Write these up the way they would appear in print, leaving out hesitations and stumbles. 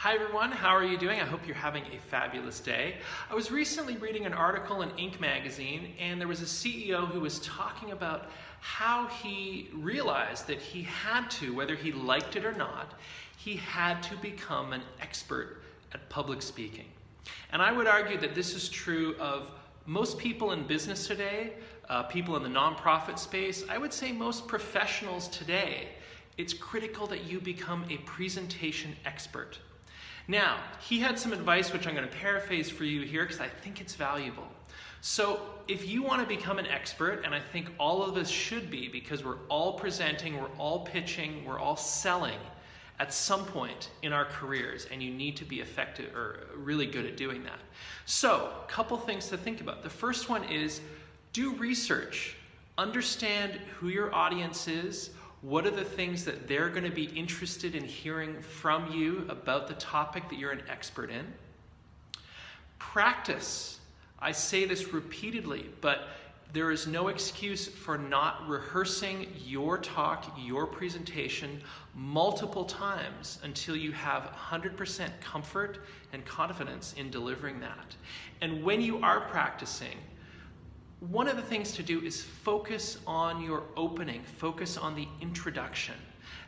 Hi everyone, how are you doing? I hope you're having a fabulous day. I was recently reading an article in Inc. magazine, and there was a CEO who was talking about how he realized that he had to, whether he liked it or not, he had to become an expert at public speaking. And I would argue that this is true of most people in business today, people in the nonprofit space. I would say most professionals today. It's critical that you become a presentation expert. Now, he had some advice which I'm going to paraphrase for you here because I think it's valuable. So if you want to become an expert, and I think all of us should be, because we're all presenting, we're all pitching, we're all selling at some point in our careers, and you need to be effective or really good at doing that. So a couple things to think about. The first one is do research. Understand who your audience is. What are the things that they're going to be interested in hearing from you about the topic that you're an expert in? Practice. I say this repeatedly, but there is no excuse for not rehearsing your talk, your presentation multiple times until you have 100% comfort and confidence in delivering that. And when you are practicing, one of the things to do is focus on your opening, focus on the introduction.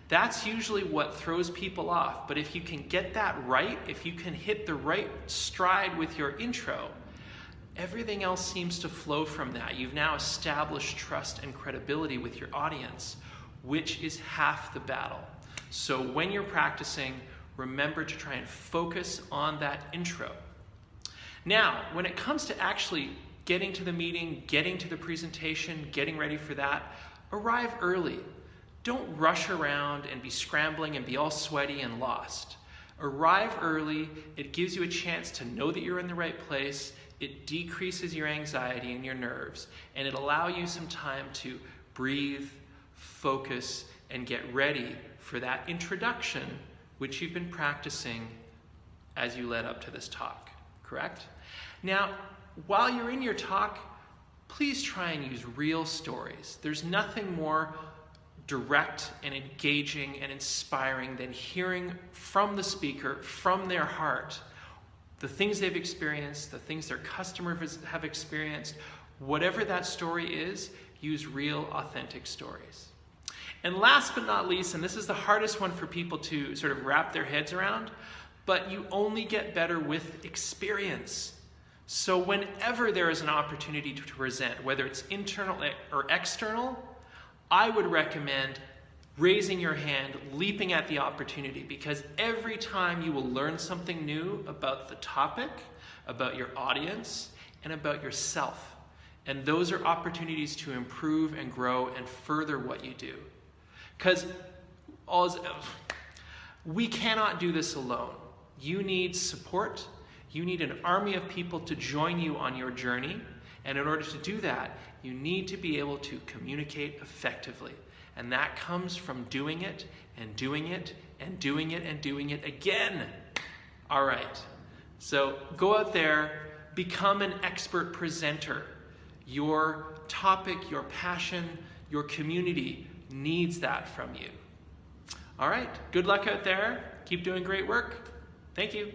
That's usually what throws people off, but if you can get that right, if you can hit the right stride with your intro, everything else seems to flow from that. You've now established trust and credibility with your audience, which is half the battle. So when you're practicing, remember to try and focus on that intro. Now, when it comes to actually getting to the meeting, getting to the presentation, getting ready for that, arrive early. Don't rush around and be scrambling and be all sweaty and lost. Arrive early. It gives you a chance to know that you're in the right place. It decreases your anxiety and your nerves, and it allows you some time to breathe, focus, and get ready for that introduction, which you've been practicing as you led up to this talk, correct? Now, while you're in your talk, please try and use real stories. There's nothing more direct and engaging and inspiring than hearing from the speaker, from their heart, the things they've experienced, the things their customers have experienced. Whatever that story is, use real, authentic stories. And last but not least, and this is the hardest one for people to sort of wrap their heads around, but you only get better with experience. So whenever there is an opportunity to present, whether it's internal or external, I would recommend raising your hand, leaping at the opportunity, because every time you will learn something new about the topic, about your audience, and about yourself. And those are opportunities to improve and grow and further what you do. Because we cannot do this alone. You need support. You need an army of people to join you on your journey. And in order to do that, you need to be able to communicate effectively. And that comes from doing it and doing it and doing it and doing it again. All right. So go out there, become an expert presenter. Your topic, your passion, your community needs that from you. All right. Good luck out there. Keep doing great work. Thank you.